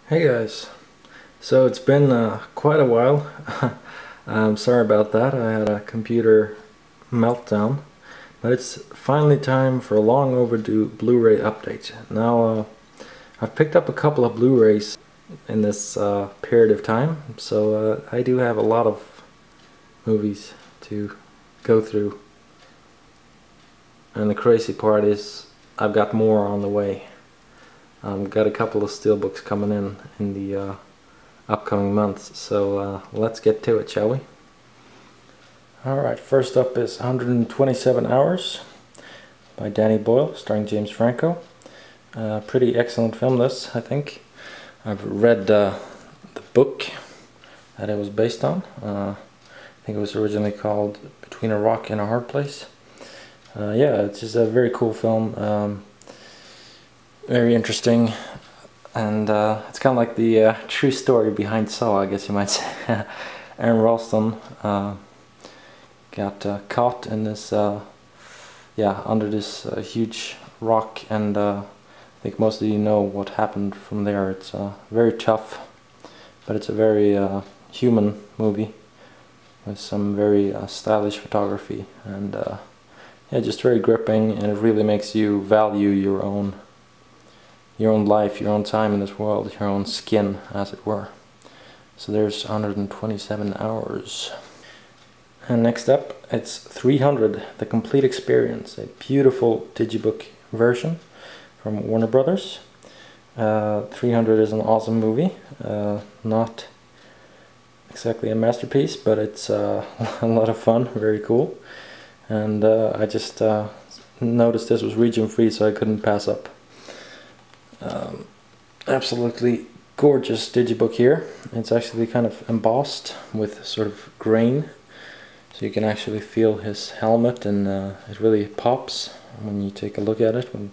Hey guys, so it's been quite a while. I'm sorry about that. I had a computer meltdown, but it's finally time for a long overdue Blu-ray update. Now I've picked up a couple of Blu-rays in this period of time, so I do have a lot of movies to go through, and the crazy part is I've got more on the way. Got a couple of steelbooks coming in the upcoming months, so let's get to it, shall we? Alright, first up is 127 Hours by Danny Boyle, starring James Franco. Pretty excellent film, this, I think. I've read the book that it was based on. I think it was originally called Between a Rock and a Hard Place. Yeah, it's just a very cool film. Very interesting, and it's kind of like the true story behind Saw, I guess you might say. Aaron Ralston got caught in this, under this huge rock, and I think most of you know what happened from there. It's very tough, but it's a very human movie with some very stylish photography, and yeah, just very gripping, and it really makes you value your own life, your own time in this world, your own skin, as it were. So there's 127 Hours. And next up, it's 300, The Complete Experience, a beautiful digibook version from Warner Brothers. 300 is an awesome movie, not exactly a masterpiece, but it's a lot of fun, very cool. And I just noticed this was region free, so I couldn't pass up. Absolutely gorgeous digibook here. It's actually kind of embossed with sort of grain, so you can actually feel his helmet, and it really pops when you take a look at it when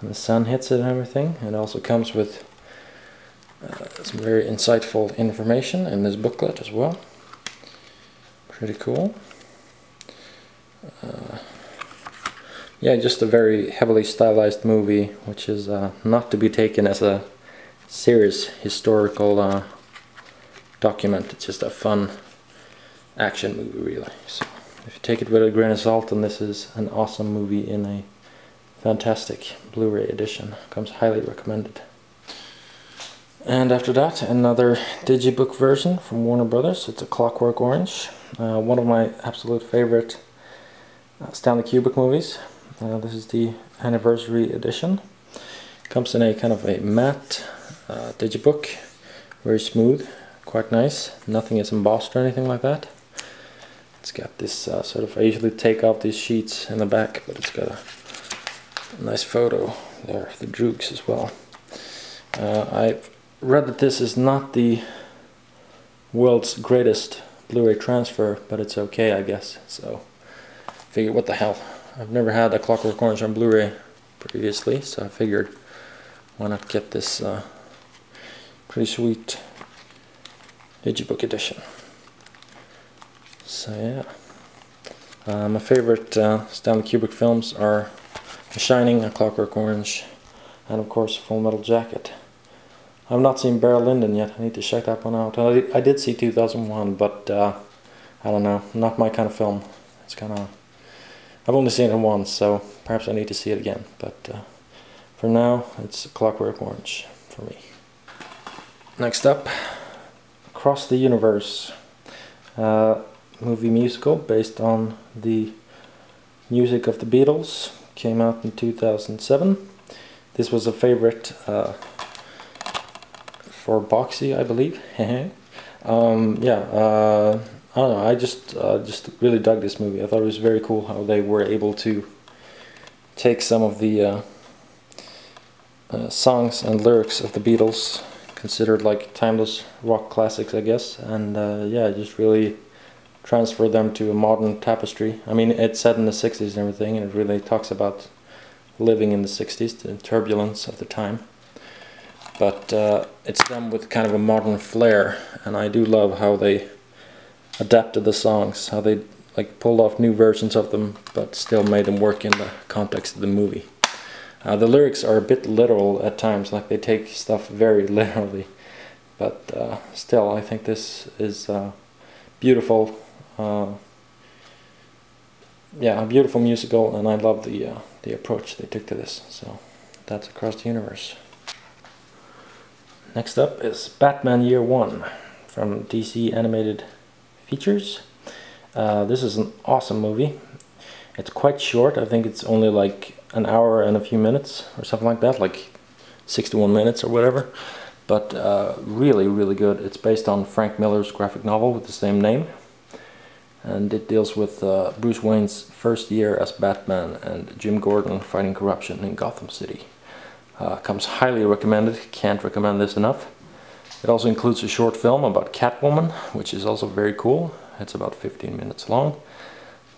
the sun hits it and everything. It also comes with some very insightful information in this booklet as well. Pretty cool. Yeah, just a very heavily stylized movie, which is not to be taken as a serious historical document. It's just a fun action movie, really. So if you take it with a grain of salt, then this is an awesome movie in a fantastic Blu-ray edition. Comes highly recommended. And after that, another digibook version from Warner Brothers. It's A Clockwork Orange, one of my absolute favorite Stanley Kubrick movies. This is the anniversary edition. Comes in a kind of a matte digibook, very smooth, quite nice. Nothing is embossed or anything like that. It's got this sort of, I usually take off these sheets in the back, but it's got a nice photo there of the Droogs as well. I've read that this is not the world's greatest Blu-ray transfer, but it's okay, I guess. So figured, what the hell. I've never had A Clockwork Orange on Blu-ray previously, so I figured why not get this pretty sweet digibook edition. So yeah, my favorite Stanley Kubrick films are The Shining, A Clockwork Orange, and of course Full Metal Jacket. I've not seen Barry Lyndon yet. I need to check that one out. I did see 2001, but I don't know, not my kind of film. It's kind of, I've only seen it once, so perhaps I need to see it again. But for now, it's Clockwork Orange for me. Next up, Across the Universe. Movie musical based on the music of the Beatles. Came out in 2007. This was a favorite for Boxy, I believe. I don't know, I just really dug this movie. I thought it was very cool how they were able to take some of the songs and lyrics of the Beatles, considered like timeless rock classics, I guess, and yeah, just really transfer them to a modern tapestry. I mean, it's set in the 60s and everything, and it really talks about living in the 60s, the turbulence of the time. But it's done with kind of a modern flair, and I do love how they adapted the songs, how they like pulled off new versions of them but still made them work in the context of the movie. The lyrics are a bit literal at times, like they take stuff very literally, but still I think this is beautiful. Yeah, a beautiful musical, and I love the approach they took to this. So that's Across the Universe. Next up is Batman Year One from DC Animated Features. This is an awesome movie. It's quite short. I think it's only like an hour and a few minutes or something like that, like 61 minutes or whatever. But really, really good. It's based on Frank Miller's graphic novel with the same name. And it deals with Bruce Wayne's first year as Batman and Jim Gordon fighting corruption in Gotham City. Comes highly recommended, can't recommend this enough. It also includes a short film about Catwoman, which is also very cool. It's about 15 minutes long.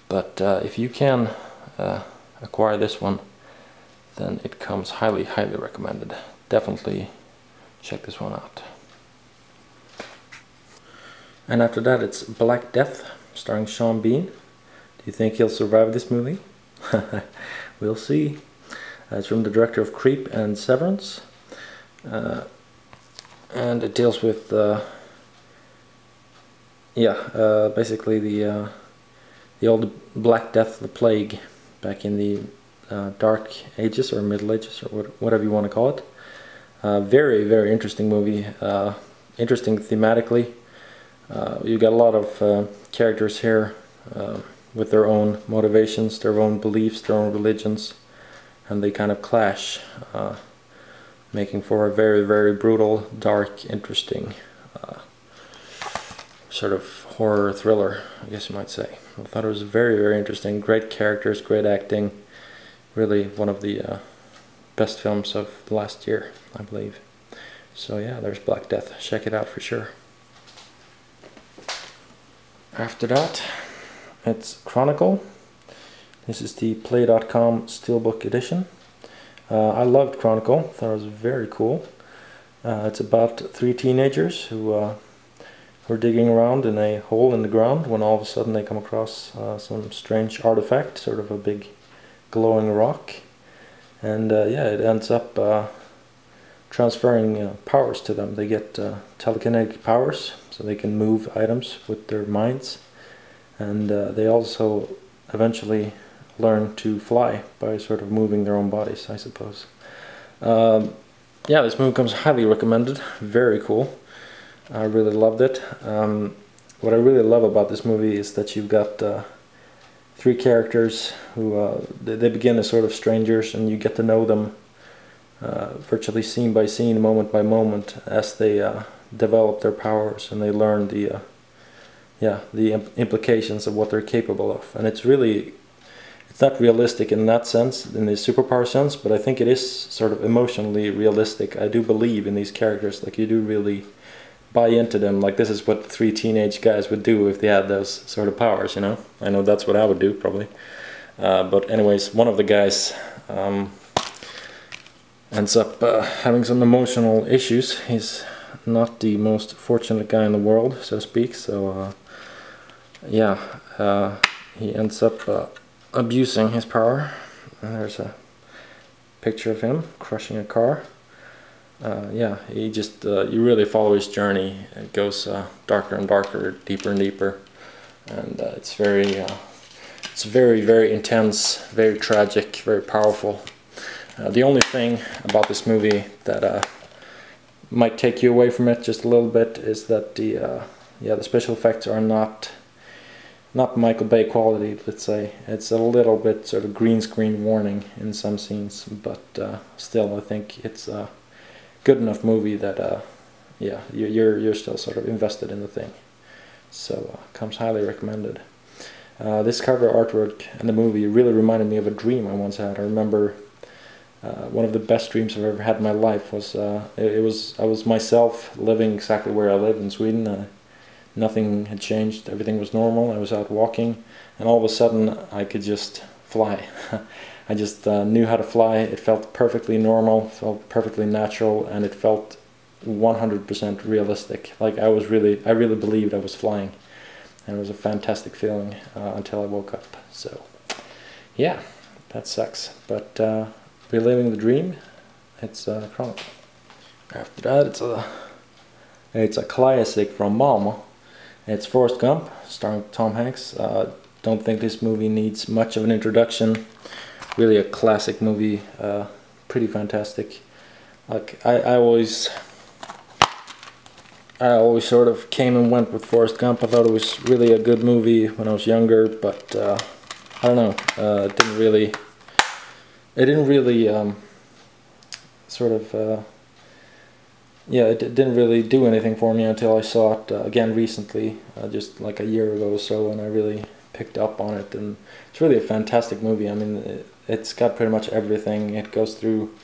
But if you can acquire this one, then it comes highly, highly recommended. Definitely check this one out. And after that it's Black Death, starring Sean Bean. Do you think he'll survive this movie? We'll see. It's from the director of Creep and Severance. And it deals with basically the old Black Death, the plague, back in the Dark Ages or Middle Ages or whatever you want to call it. Very, very interesting movie. Interesting thematically. You got a lot of characters here with their own motivations, their own beliefs, their own religions, and they kind of clash, making for a very, very brutal, dark, interesting sort of horror thriller, I guess you might say. I thought it was very, very interesting. Great characters, great acting. Really one of the best films of the last year, I believe. So yeah, there's Black Death. Check it out for sure. After that, it's Chronicle. This is the Play.com Steelbook edition. I loved Chronicle, thought it was very cool. It's about three teenagers who were digging around in a hole in the ground when all of a sudden they come across some strange artifact, sort of a big glowing rock. And yeah, it ends up transferring powers to them. They get telekinetic powers, so they can move items with their minds. And they also eventually learn to fly by sort of moving their own bodies, I suppose. Yeah, this movie comes highly recommended. Very cool. I really loved it. What I really love about this movie is that you've got three characters who they begin as sort of strangers, and you get to know them virtually scene by scene, moment by moment, as they develop their powers and they learn the implications of what they're capable of. And it's not realistic in that sense, in the superpower sense, but I think it is sort of emotionally realistic. I do believe in these characters, like you do really buy into them, like this is what three teenage guys would do if they had those sort of powers, you know? I know that's what I would do, probably. But anyways, one of the guys ends up having some emotional issues. He's not the most fortunate guy in the world, so to speak, so yeah, he ends up abusing his power. And there's a picture of him crushing a car. Yeah, he just you really follow his journey. It goes darker and darker, deeper and deeper, and it's very, very intense, very tragic, very powerful. The only thing about this movie that might take you away from it just a little bit is that the special effects are not Michael Bay quality, let's say. It's a little bit sort of green screen warning in some scenes, but still I think it's a good enough movie that yeah, you're still sort of invested in the thing. So comes highly recommended. This cover artwork and the movie really reminded me of a dream I once had. I remember one of the best dreams I've ever had in my life was I was myself living exactly where I live in Sweden. Nothing had changed, everything was normal. I was out walking, and all of a sudden I could just fly. I just knew how to fly. It felt perfectly normal, felt perfectly natural, and it felt 100% realistic. Like I really believed I was flying, and it was a fantastic feeling until I woke up. So yeah, that sucks. But Reliving the Dream. It's after that it's a classic from Mama. It's Forrest Gump, starring Tom Hanks. Don't think this movie needs much of an introduction. Really a classic movie, pretty fantastic. Like I always sort of came and went with Forrest Gump. I thought it was really a good movie when I was younger, but I don't know. It didn't really it didn't really do anything for me until I saw it again recently, just like a year ago or so, and I really picked up on it. And it's really a fantastic movie. I mean, it's got pretty much everything. It goes through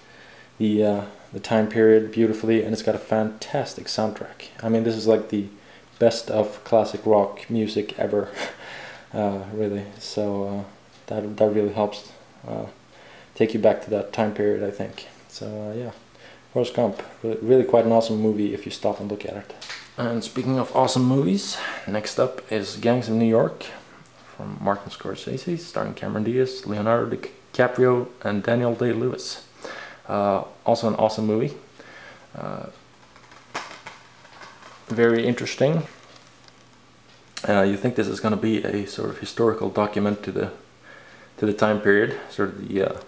the time period beautifully, and it's got a fantastic soundtrack. I mean, this is like the best of classic rock music ever, really. So that really helps take you back to that time period, I think. So yeah, Forrest Gump, really quite an awesome movie if you stop and look at it. And speaking of awesome movies, next up is Gangs of New York from Martin Scorsese, starring Cameron Diaz, Leonardo DiCaprio, and Daniel Day-Lewis. Also an awesome movie. Very interesting. You think this is going to be a sort of historical document to the time period, sort of the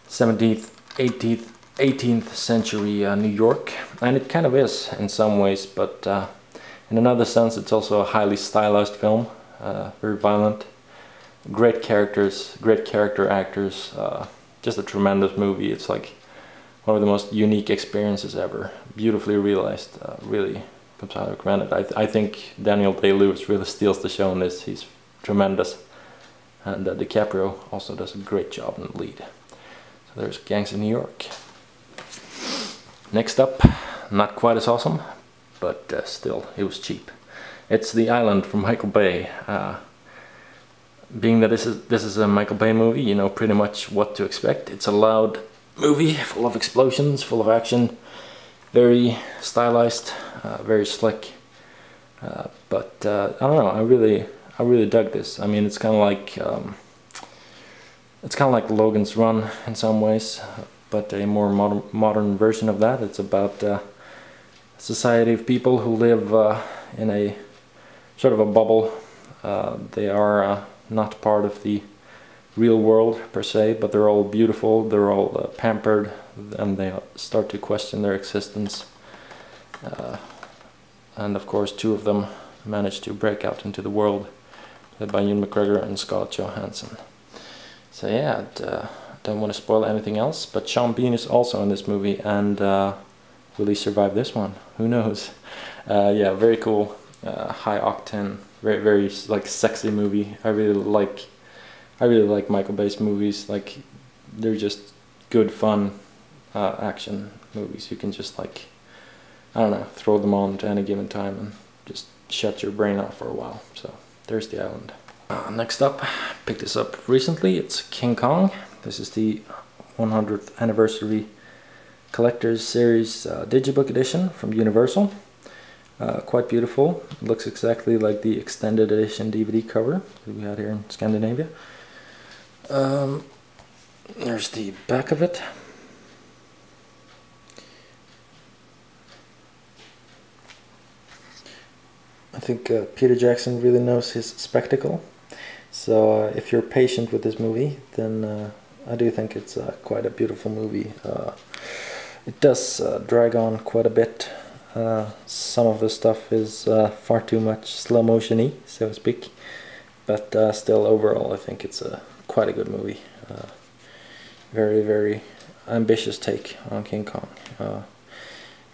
17th, 18th century New York, and it kind of is in some ways, but in another sense it's also a highly stylized film, very violent, great characters, great character actors, just a tremendous movie. It's like one of the most unique experiences ever, beautifully realized, really comes out recommended. I think Daniel Day-Lewis really steals the show in this. He's tremendous, and DiCaprio also does a great job in the lead. So there's Gangs of New York. Next up, not quite as awesome, but still, it was cheap. It's The Island from Michael Bay. Being that this is a Michael Bay movie, you know pretty much what to expect. It's a loud movie, full of explosions, full of action, very stylized, very slick. But I don't know, I really dug this. I mean, it's kind of like Logan's Run in some ways, but a more modern version of that. It's about a society of people who live in a sort of a bubble. They are not part of the real world per se, but they're all beautiful, they're all pampered, and they start to question their existence. And of course, two of them manage to break out into the world, led by Ewan McGregor and Scarlett Johansson. So yeah, don't want to spoil anything else, but Sean Bean is also in this movie, and will he survive this one? Who knows? Yeah, very cool, high octane, very like sexy movie. I really like Michael Bay's movies. Like, they're just good fun action movies. You can just, like, I don't know, throw them on at any given time and just shut your brain off for a while. So there's The Island. Next up, picked this up recently. It's King Kong. This is the 100th anniversary collector's series digibook edition from Universal. Quite beautiful. It looks exactly like the extended edition DVD cover that we had here in Scandinavia. There's the back of it. I think Peter Jackson really knows his spectacle. So if you're patient with this movie, then I do think it's quite a beautiful movie. It does drag on quite a bit. Some of the stuff is far too much slow motion-y, so to speak. But still, overall, I think it's quite a good movie. Very, very ambitious take on King Kong.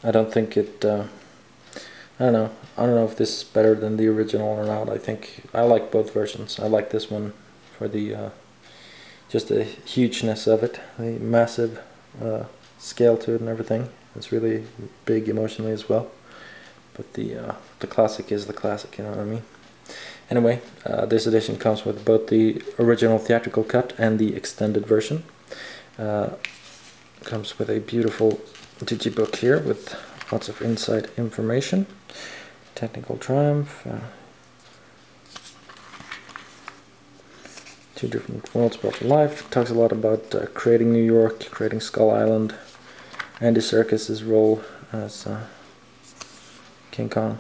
I don't think it... I don't know if this is better than the original or not. I think I like both versions. I like this one for the just the hugeness of it, the massive scale to it and everything. It's really big emotionally as well. But the classic is the classic, you know what I mean? Anyway, this edition comes with both the original theatrical cut and the extended version. Comes with a beautiful digibook here with lots of inside information. Technical triumph. Two different worlds brought to life. It talks a lot about creating New York, creating Skull Island, Andy Serkis's role as King Kong.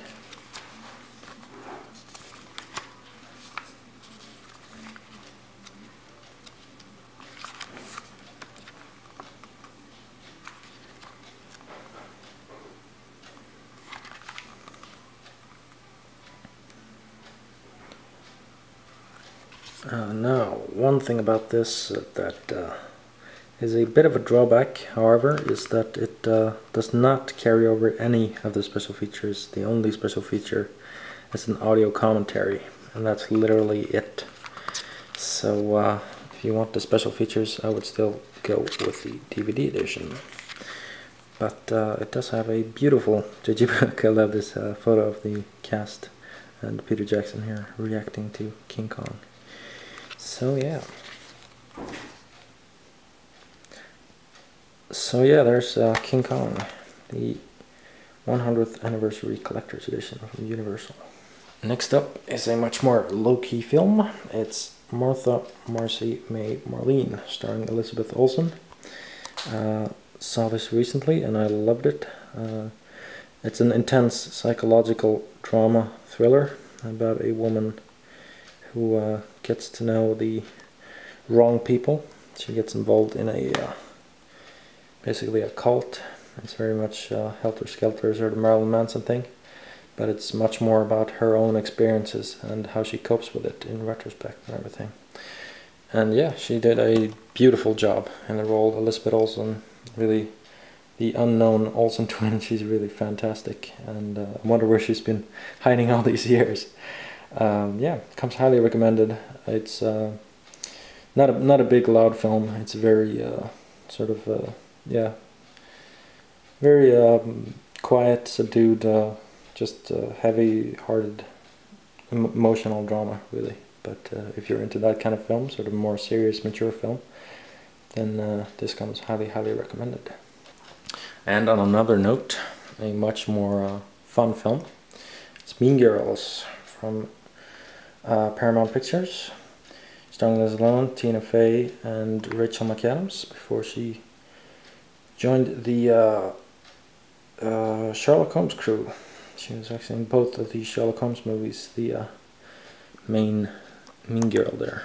Now, one thing about this that is a bit of a drawback, however, is that it does not carry over any of the special features. The only special feature is an audio commentary, and that's literally it. So if you want the special features, I would still go with the DVD edition. But it does have a beautiful J.G. Book. I love this photo of the cast and Peter Jackson here reacting to King Kong. So yeah. There's King Kong, the 100th anniversary collector's edition from Universal. Next up is a much more low-key film. It's Martha, Marcy, May, Marlene, starring Elizabeth Olsen. Saw this recently and I loved it. It's an intense psychological drama thriller about a woman who gets to know the wrong people. She gets involved in a basically a cult. It's very much Helter Skelter, sort of Marilyn Manson thing, but it's much more about her own experiences and how she copes with it in retrospect and everything. And yeah, she did a beautiful job in the role. Elizabeth Olsen, really the unknown Olsen twin. She's really fantastic, and I wonder where she's been hiding all these years. Yeah, comes highly recommended. It's not a big loud film. It's very sort of yeah, very quiet, subdued, just heavy-hearted, emotional drama, really. But if you're into that kind of film, sort of more serious, mature film, then this comes highly recommended. And on another note, a much more fun film. It's Mean Girls from Paramount Pictures, starring Liz Lemon, Tina Fey, and Rachel McAdams before she joined the Sherlock Holmes crew. She was actually in both of the Sherlock Holmes movies, the main mean girl there.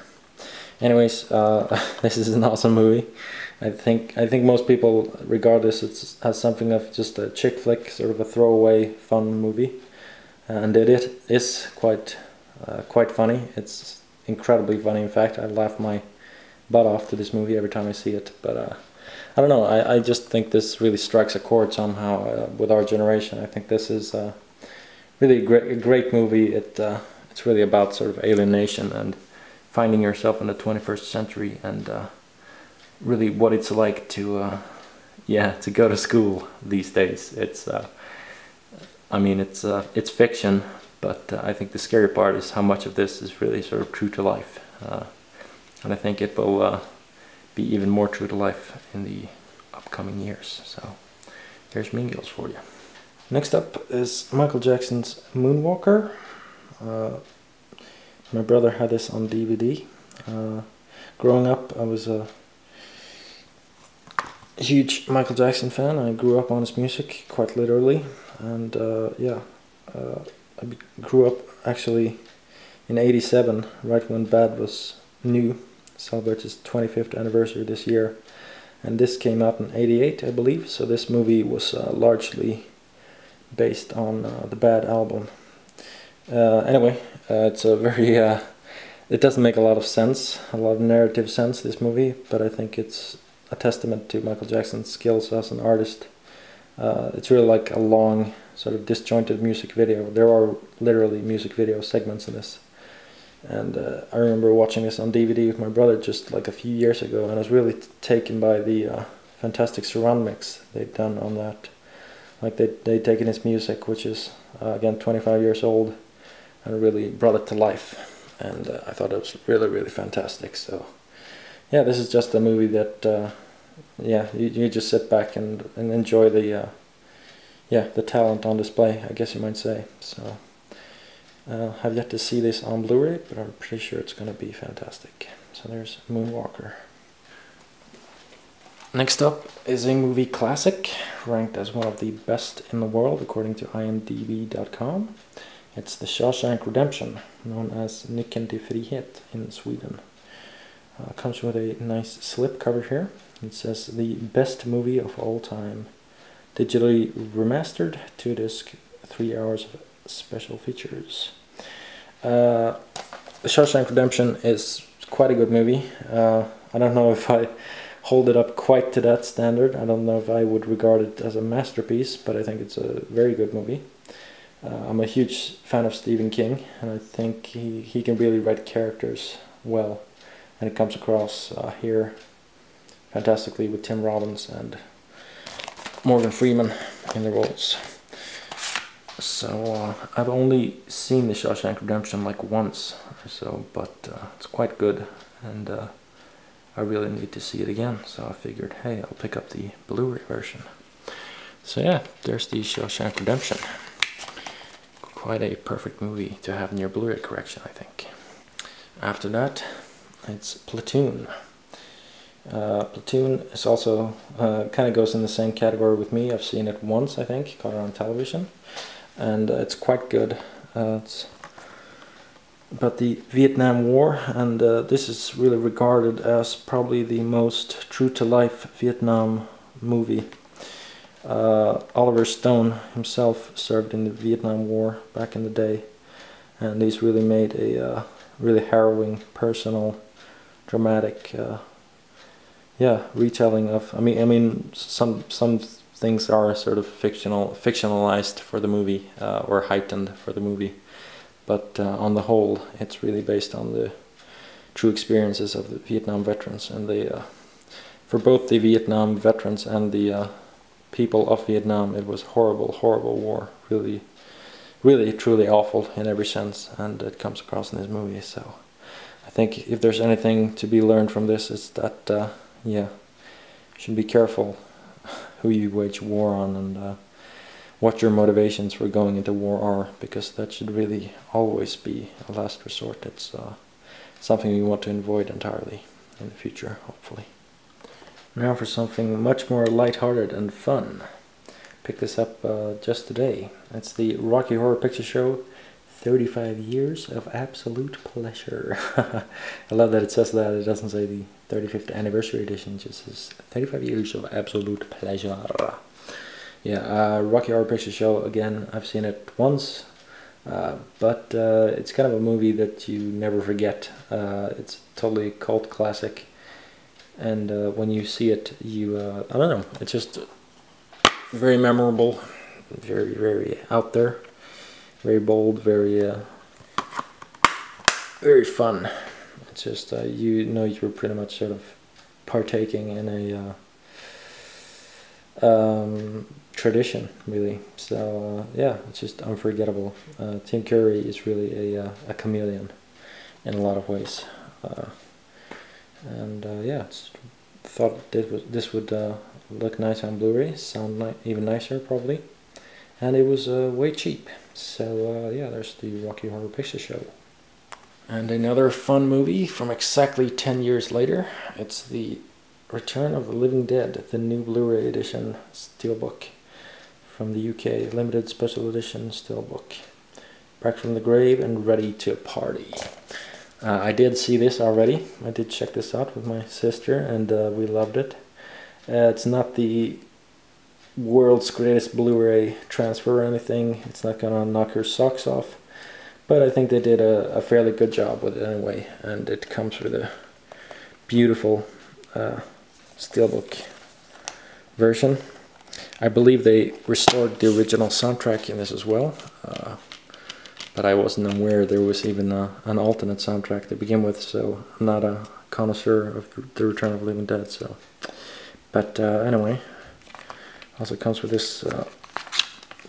Anyways, this is an awesome movie. I think most people regard this as something of just a chick flick, sort of a throwaway fun movie, and it is quite funny. It's incredibly funny. In fact, I laugh my butt off to this movie every time I see it. But I don't know. I just think this really strikes a chord somehow with our generation. I think this is really a great movie. It's really about sort of alienation and finding yourself in the 21st century, and really what it's like to go to school these days. It's I mean, it's fiction, but I think the scary part is how much of this is really sort of true to life, and I think it will be even more true to life in the upcoming years. So here's Mean Girls for you. Next up is Michael Jackson's Moonwalker. My brother had this on DVD. Growing up, I was a huge Michael Jackson fan. I grew up on his music, quite literally, and I grew up actually in '87, right when Bad was new. Celebrates its 25th anniversary this year, and this came out in '88, I believe. So this movie was largely based on the Bad album. Anyway, it's a very it doesn't make a lot of sense, a lot of narrative sense, this movie, but I think it's a testament to Michael Jackson's skills as an artist. It's really like a long, sort of disjointed music video. There are literally music video segments in this. And I remember watching this on DVD with my brother just like a few years ago, and I was really taken by the fantastic surround mix they'd done on that. Like they'd taken his music, which is again 25 years old, and really brought it to life. And I thought it was really fantastic. So yeah, this is just a movie that you just sit back and enjoy the talent on display, I guess you might say. So have yet to see this on Blu-ray, but I'm pretty sure it's going to be fantastic. So there's Moonwalker. Next up is a movie classic, ranked as one of the best in the world according to imdb.com. It's The Shawshank Redemption, known as Nyckeln till frihet in Sweden. Comes with a nice slipcover here. It says the best movie of all time. Digitally remastered, 2-disc, 3 hours of special features. The Shawshank Redemption is quite a good movie. I don't know if I hold it up quite to that standard. I don't know if I would regard it as a masterpiece, but I think it's a very good movie. I'm a huge fan of Stephen King, and I think he can really write characters well, and it comes across here fantastically with Tim Robbins and Morgan Freeman in the roles. So I've only seen The Shawshank Redemption like once or so, but it's quite good, and I really need to see it again, so I figured, hey, I'll pick up the Blu-ray version. So yeah, there's The Shawshank Redemption. Quite a perfect movie to have in your Blu-ray collection, I think. After that, it's Platoon. Platoon is also kind of goes in the same category with me. I've seen it once, I think, caught it on television, and it's quite good. It's about the Vietnam War, and this is really regarded as probably the most true-to-life Vietnam movie. Oliver Stone himself served in the Vietnam War back in the day, and he's really made a really harrowing, personal, dramatic, retelling of. I mean, some things are sort of fictionalized for the movie or heightened for the movie, but on the whole, it's really based on the true experiences of the Vietnam veterans, and for both the Vietnam veterans and the people of Vietnam, it was horrible war, really truly awful in every sense, and it comes across in this movie. So I think if there's anything to be learned from this, it's that you should be careful who you wage war on, and what your motivations for going into war are, because that should really always be a last resort. It's something we want to avoid entirely in the future, hopefully. Now for something much more lighthearted and fun. Picked this up just today. It's the Rocky Horror Picture Show 35 Years of Absolute Pleasure. I love that it says that. It doesn't say the 35th Anniversary Edition, it just says 35 Years of Absolute Pleasure. Yeah, Rocky Horror Picture Show, again, I've seen it once, but it's kind of a movie that you never forget. It's totally cult classic. And when you see it, you, I don't know, it's just very memorable, very out there, very bold, very fun. It's just, you know, you're pretty much sort of partaking in a tradition, really. So, yeah, it's just unforgettable. Tim Curry is really a chameleon in a lot of ways. And yeah, thought this would look nice on Blu-ray, sound even nicer probably, and it was way cheap. So yeah, there's the Rocky Horror Picture Show. And another fun movie from exactly 10 years later. It's the Return of the Living Dead, the new Blu-ray edition steelbook from the UK, limited special edition steelbook. Back from the grave and ready to party. I did see this already. I did check this out with my sister, and we loved it. It's not the world's greatest Blu-ray transfer or anything. It's not gonna knock your socks off, but I think they did a fairly good job with it anyway, and it comes with a beautiful steelbook version. I believe they restored the original soundtrack in this as well. But I wasn't aware there was even an alternate soundtrack to begin with, so I'm not a connoisseur of the Return of the Living Dead. So, but anyway, also comes with this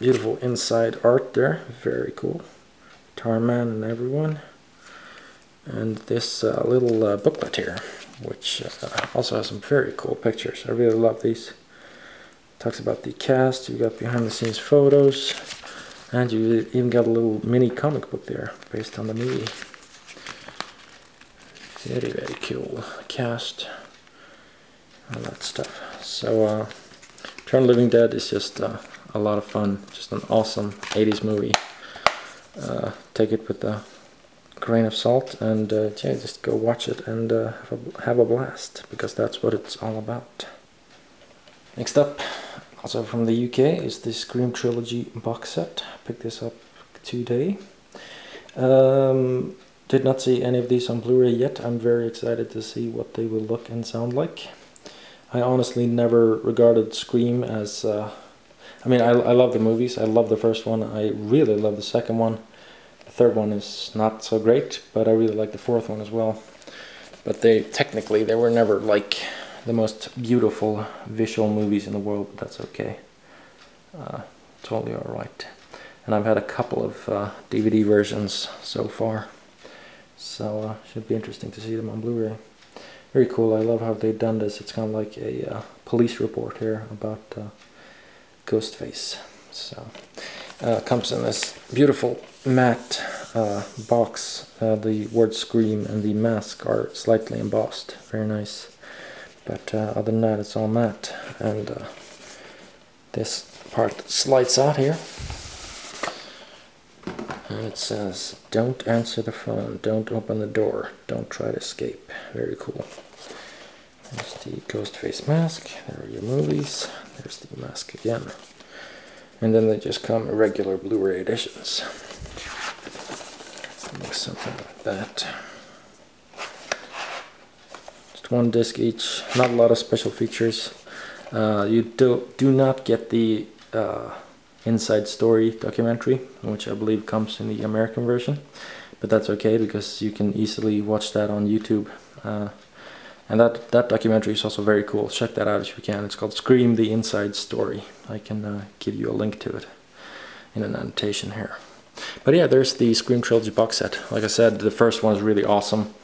beautiful inside art there, very cool. Tarman and everyone, and this little booklet here, which also has some very cool pictures. I really love these. Talks about the cast. You got behind the scenes photos. And you even got a little mini comic book there, based on the movie. Very, very cool cast, all that stuff. So Return of the Living Dead is just a lot of fun, just an awesome 80s movie. Take it with a grain of salt, and yeah, just go watch it and have a blast, because that's what it's all about. Next up, also from the UK, is the Scream Trilogy box set. Picked this up today. Did not see any of these on Blu-ray yet. I'm very excited to see what they will look and sound like. I honestly never regarded Scream as... I mean, I love the movies. I love the first one. I really love the second one. The third one is not so great, but I really like the fourth one as well. But technically they were never like the most beautiful visual movies in the world, but that's okay. Totally alright. And I've had a couple of DVD versions so far, so should be interesting to see them on Blu-ray. Very cool. I love how they've done this. It's kind of like a police report here about Ghostface. So comes in this beautiful matte box. The word Scream and the mask are slightly embossed. Very nice. But other than that, it's all matte. And this part slides out here. And it says, "Don't answer the phone, don't open the door, don't try to escape." Very cool. There's the Ghostface mask. There are your movies. There's the mask again. And then they just come in regular Blu-ray editions. Looks something like that. Just one disc each. Not a lot of special features. You do not get the Inside Story documentary, which I believe comes in the American version. But that's okay, because you can easily watch that on YouTube. And that documentary is also very cool. Check that out if you can. It's called Scream: The Inside Story. I can give you a link to it in an annotation here. But yeah, there's the Scream Trilogy box set. Like I said, the first one is really awesome.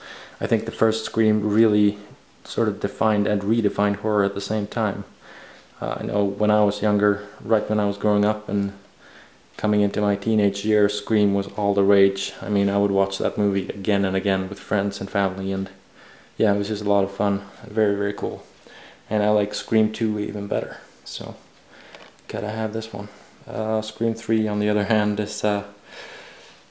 I think the first Scream really sort of defined and redefined horror at the same time. I know when I was younger, right when I was growing up and coming into my teenage years, Scream was all the rage. I mean, I would watch that movie again and again with friends and family, and yeah, it was just a lot of fun. Very, very cool. And I like Scream 2 even better, so gotta have this one. Scream 3, on the other hand, is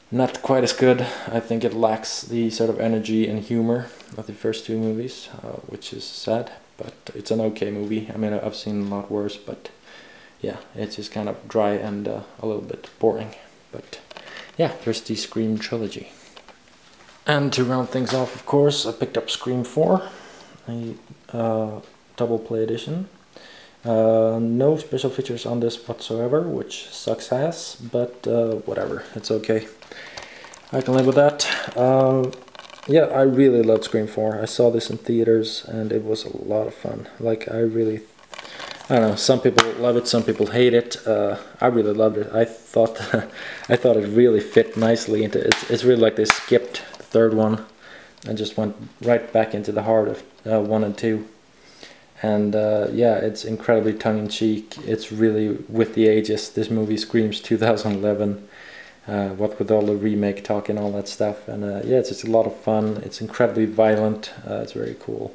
not quite as good. I think it lacks the sort of energy and humor of the first two movies, which is sad. But it's an okay movie. I mean, I've seen a lot worse, but yeah, it's just kind of dry and a little bit boring. But yeah, there's the Scream Trilogy. And to round things off, of course, I picked up Scream 4, a double play edition. No special features on this whatsoever, which sucks ass, but whatever, it's okay. I can live with that. Yeah, I really loved Scream 4. I saw this in theaters and it was a lot of fun. Like, I don't know, some people love it, some people hate it. I really loved it. I thought it really fit nicely into it. It's really like they skipped the third one and just went right back into the heart of 1 and 2. And yeah, it's incredibly tongue-in-cheek. It's really with the ages. This movie screams 2011. What with all the remake talk and all that stuff, and yeah, it's just a lot of fun. It's incredibly violent. It's very cool.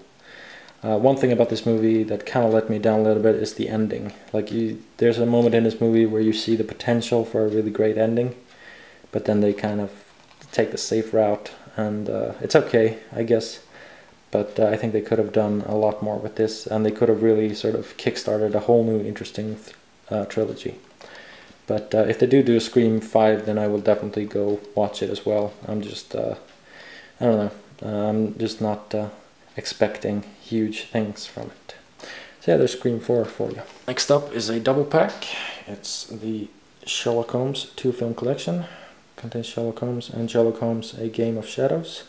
One thing about this movie that kind of let me down a little bit is the ending. Like, there's a moment in this movie where you see the potential for a really great ending, but then they kind of take the safe route, and it's okay, I guess. But I think they could have done a lot more with this, and they could have really sort of kickstarted a whole new interesting trilogy. But if they do a Scream 5, then I will definitely go watch it as well. I'm just, I don't know, I'm just not expecting huge things from it. So yeah, there's Scream 4 for you. Next up is a double pack. It's the Sherlock Holmes 2-film collection. Contains Sherlock Holmes and Sherlock Holmes: A Game of Shadows.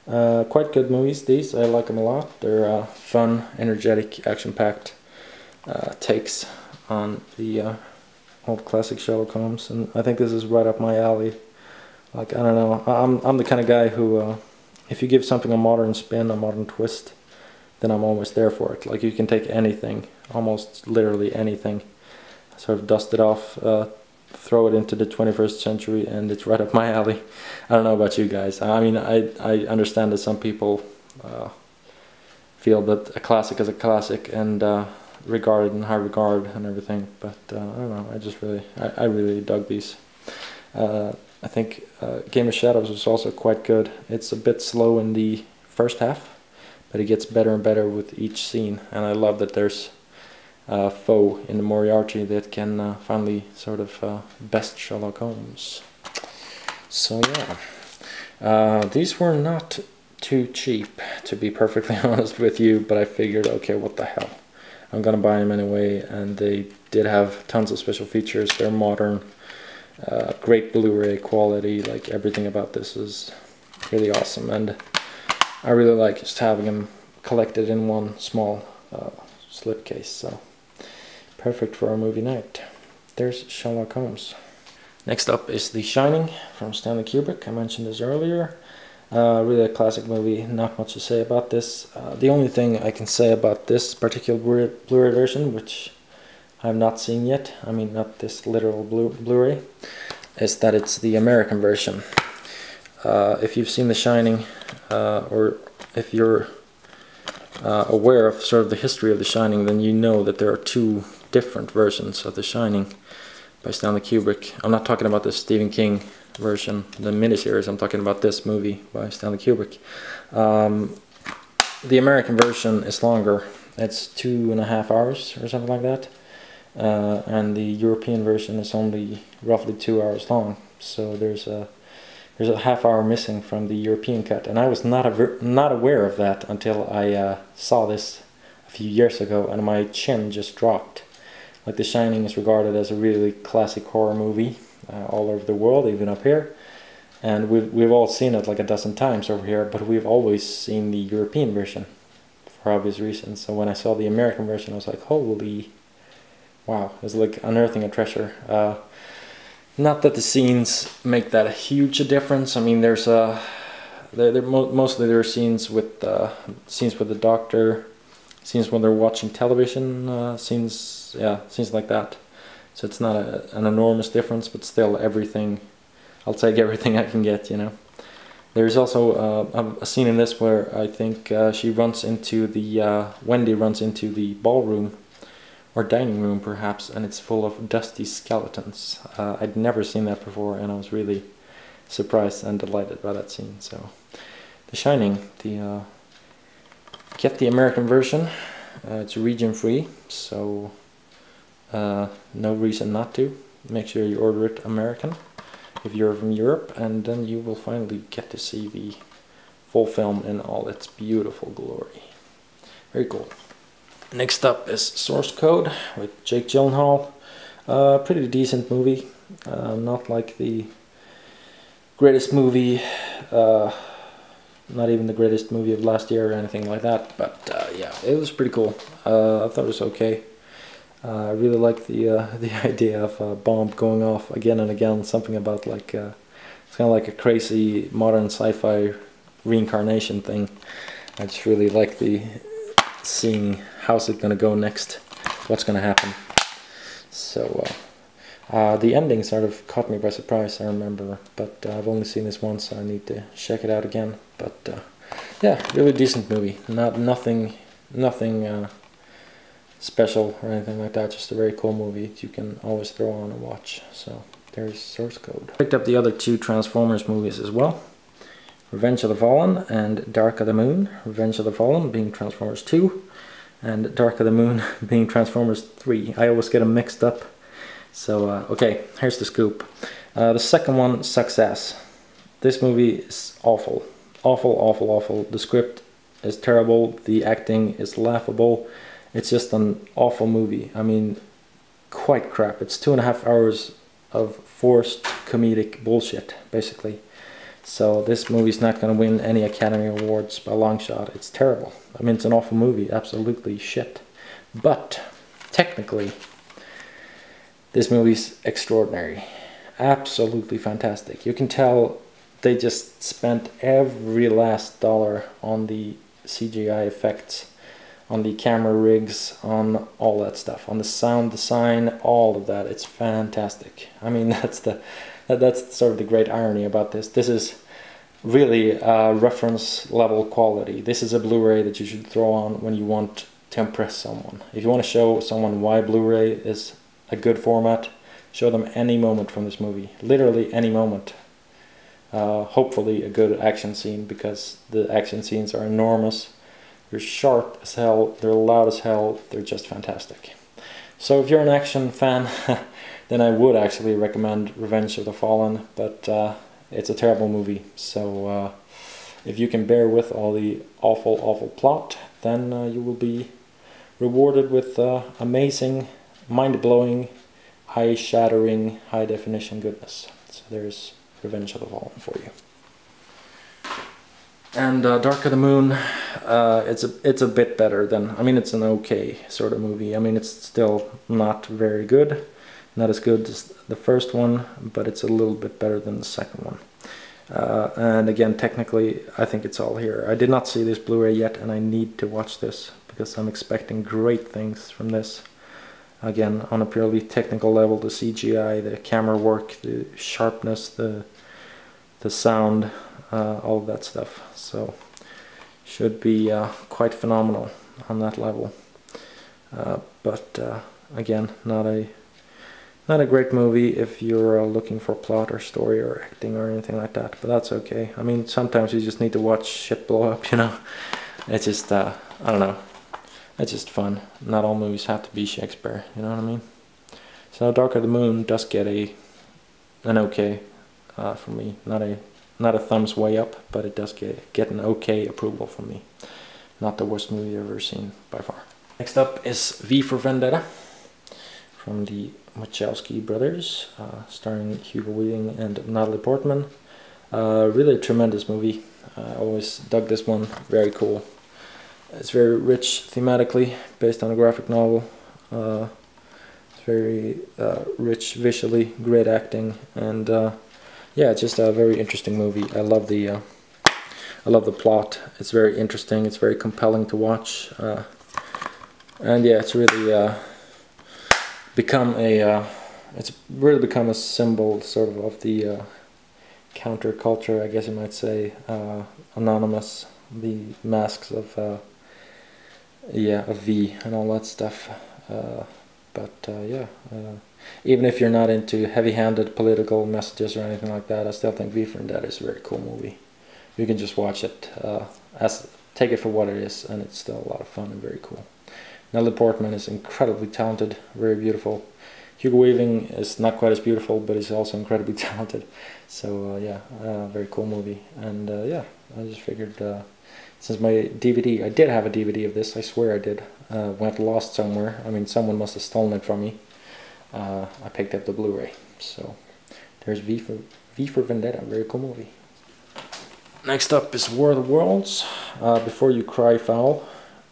Quite good movies, these. I like them a lot. They're fun, energetic, action-packed takes on the old classic Sherlock Holmes, and I think this is right up my alley. Like, I don't know, I'm the kind of guy who, if you give something a modern spin, a modern twist, then I'm always there for it. Like, you can take anything, almost literally anything, sort of dust it off, throw it into the 21st century, and it's right up my alley. I don't know about you guys. I mean, I understand that some people feel that a classic is a classic and regarded in high regard and everything, but I don't know. I really dug these. I think Game of Shadows was also quite good. It's a bit slow in the first half, but it gets better and better with each scene, and I love that there's a foe in the Moriarty that can finally sort of best Sherlock Holmes. So yeah, these were not too cheap, to be perfectly honest with you, but I figured, okay, what the hell, I'm gonna buy them anyway, and they did have tons of special features. They're modern, great Blu-ray quality, like everything about this is really awesome, and I really like just having them collected in one small slipcase, so perfect for our movie night. There's Sherlock Holmes. Next up is The Shining from Stanley Kubrick. I mentioned this earlier. Really a classic movie, not much to say about this. The only thing I can say about this particular Blu-ray version, which I have not seen yet, I mean not this literal Blu-ray, is that it's the American version. If you've seen The Shining, or if you're aware of sort of the history of The Shining, then you know that there are two different versions of The Shining by Stanley Kubrick. I'm not talking about the Stephen King version, the miniseries. I'm talking about this movie by Stanley Kubrick. The American version is longer. It's 2.5 hours or something like that, and the European version is only roughly 2 hours long. So there's a half hour missing from the European cut, and I was not aware of that until I saw this a few years ago, and my chin just dropped. Like, The Shining is regarded as a really classic horror movie all over the world, even up here, and we've all seen it like a dozen times over here, but we've always seen the European version for obvious reasons. So when I saw the American version, I was like, holy wow, it's like unearthing a treasure. Not that the scenes make that huge a difference. I mean, there's mostly there are scenes with the doctor, scenes when they're watching television, scenes like that. So it's not an enormous difference, but still everything, I'll take everything I can get, you know. There's also a scene in this where I think she runs into the, Wendy runs into the ballroom, or dining room perhaps, and it's full of dusty skeletons. I'd never seen that before, and I was really surprised and delighted by that scene. So, The Shining, get the American version. It's region free, so no reason not to. Make sure you order it American if you're from Europe, and then you will finally get to see the full film in all its beautiful glory. Very cool. Next up is Source Code with Jake Gyllenhaal. Pretty decent movie. Not like the greatest movie, not even the greatest movie of last year or anything like that, but yeah, it was pretty cool. I thought it was okay. I really like the idea of a bomb going off again and again. Something about like it's kind of like a crazy modern sci-fi reincarnation thing. I just really like seeing how's it gonna go next, what's gonna happen. So the ending sort of caught me by surprise, I remember, but I've only seen this once, so I need to check it out again. But yeah, really decent movie. Nothing special or anything like that, just a very cool movie you can always throw on and watch. So there's Source Code. Picked up the other two Transformers movies as well. Revenge of the Fallen and Dark of the Moon. Revenge of the Fallen being Transformers 2 and Dark of the Moon being Transformers 3. I always get them mixed up. So okay, here's the scoop. The second one sucks ass. This movie is awful. Awful. The script is terrible. The acting is laughable. It's just an awful movie. I mean, quite crap. It's 2.5 hours of forced comedic bullshit, basically. So this movie's not going to win any Academy Awards by a long shot. It's terrible. I mean, it's an awful movie. Absolutely shit. But, technically, this movie's extraordinary. Absolutely fantastic. You can tell they just spent every last dollar on the CGI effects. on the camera rigs, on all that stuff, on the sound design, all of that. It's fantastic. I mean, that's sort of the great irony about this. This is really reference level quality. This is a Blu-ray that you should throw on when you want to impress someone. If you want to show someone why Blu-ray is a good format, show them any moment from this movie. Literally any moment. Hopefully a good action scene, because the action scenes are enormous. They're sharp as hell, they're loud as hell, they're just fantastic. So if you're an action fan, then I would actually recommend Revenge of the Fallen, but it's a terrible movie. So if you can bear with all the awful plot, then you will be rewarded with amazing, mind-blowing, eye-shattering, high-definition goodness. So there's Revenge of the Fallen for you. And Dark of the Moon, it's a bit better than, I mean, it's an okay sort of movie. I mean, it's still not very good, not as good as the first one, but it's a little bit better than the second one. And again, technically, I think it's all here. I did not see this Blu-ray yet, and I need to watch this because I'm expecting great things from this. Again, on a purely technical level, the CGI, the camera work, the sharpness, the sound, all of that stuff. So should be quite phenomenal on that level. But again, not a great movie if you're looking for plot or story or acting or anything like that. But that's okay. I mean, sometimes you just need to watch shit blow up, you know. It's just I don't know. It's just fun. Not all movies have to be Shakespeare, you know what I mean? So Dark of the Moon does get an okay for me. Not a thumbs way up, but it does get an okay approval from me. Not the worst movie I've ever seen, by far. Next up is V for Vendetta, from the Wachowski brothers, starring Hugo Weaving and Natalie Portman. Really a tremendous movie. I always dug this one. Very cool. It's very rich thematically, based on a graphic novel. It's very rich visually, great acting, and yeah, it's just a very interesting movie. I love the plot. It's very interesting. It's very compelling to watch, and yeah, it's really become a symbol, sort of the counterculture, I guess you might say. Anonymous, the masks of V and all that stuff. Even if you're not into heavy-handed political messages or anything like that, I still think V for Vendetta is a very cool movie. You can just watch it, take it for what it is, and it's still a lot of fun and very cool. Natalie Portman is incredibly talented, very beautiful. Hugo Weaving is not quite as beautiful, but he's also incredibly talented. So very cool movie. And yeah, I just figured, since my DVD, I did have a DVD of this, I swear I did, went lost somewhere. I mean, someone must have stolen it from me. I picked up the Blu-ray. So there's V for Vendetta, very cool movie. Next up is War of the Worlds. Before you cry foul,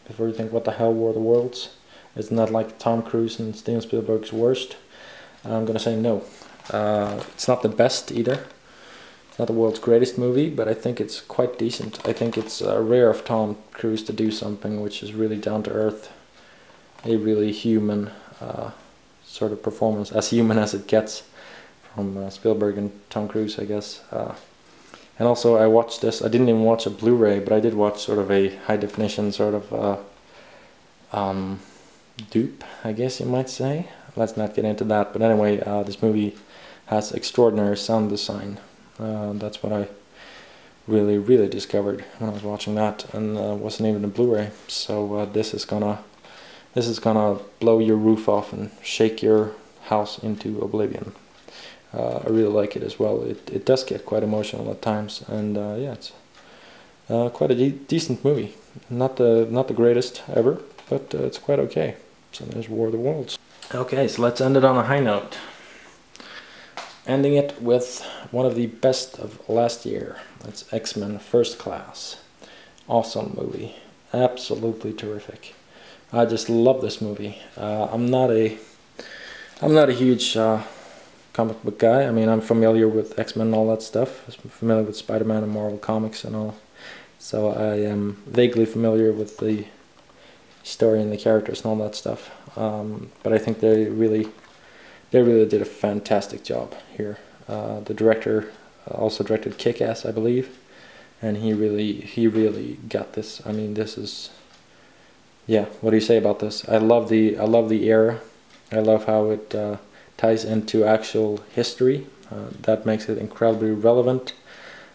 before you think what the hell War of the Worlds, isn't that like Tom Cruise and Steven Spielberg's worst? I'm gonna say no. It's not the best either. It's not the world's greatest movie, but I think it's quite decent. I think it's rare of Tom Cruise to do something which is really down to earth, a really human sort of performance, as human as it gets, from Spielberg and Tom Cruise, I guess. And also, I watched this. I didn't even watch a Blu-ray, but I did watch sort of a high-definition sort of dupe, I guess you might say. Let's not get into that. But anyway, this movie has extraordinary sound design. That's what I really discovered when I was watching that, and wasn't even a Blu-ray. So this is gonna blow your roof off and shake your house into oblivion. I really like it as well. It does get quite emotional at times, and yeah, it's quite a decent movie. Not the greatest ever, but it's quite okay. So there's War of the Worlds. Okay, so let's end it on a high note. Ending it with one of the best of last year. That's X-Men First Class. Awesome movie. Absolutely terrific. I just love this movie. I'm not a huge comic book guy. I mean, I'm familiar with X-Men and all that stuff. I'm familiar with Spider-Man and Marvel Comics and all. So I am vaguely familiar with the story and the characters and all that stuff. But I think they really did a fantastic job here. The director also directed Kick-Ass, I believe, and he really got this. I mean, this is, yeah. What do you say about this? I love the era. I love how it ties into actual history. That makes it incredibly relevant.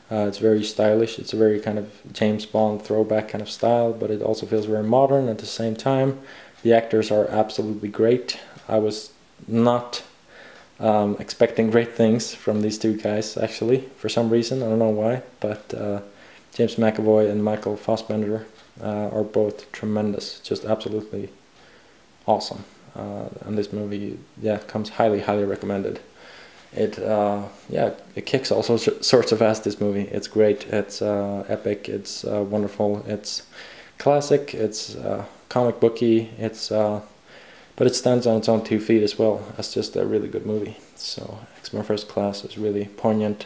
It's very stylish. It's a very kind of James Bond throwback kind of style, but it also feels very modern at the same time. The actors are absolutely great. I was not expecting great things from these two guys, actually, for some reason. I don't know why, but James McAvoy and Michael Fassbender are both tremendous, just absolutely awesome. And this movie, yeah, comes highly recommended. It kicks all sorts of ass, this movie. It's great, it's epic, it's wonderful, it's classic, it's comic booky, it's but it stands on its own 2 feet as well. It's just a really good movie. So X-Men First Class is really poignant,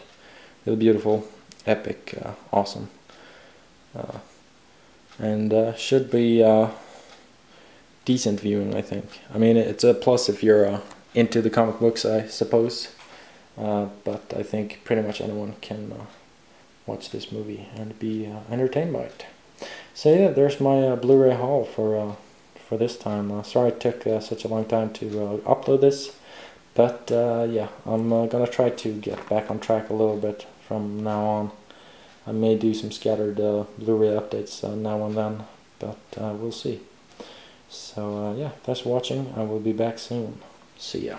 really beautiful, epic, awesome, and should be decent viewing, I think. I mean, it's a plus if you're into the comic books, I suppose. But I think pretty much anyone can watch this movie and be entertained by it. So yeah, there's my Blu-ray haul for this time. Sorry it took such a long time to upload this, but yeah, I'm gonna try to get back on track a little bit from now on. I may do some scattered Blu-ray updates now and then, but we'll see. So yeah, thanks for watching. I will be back soon. See ya.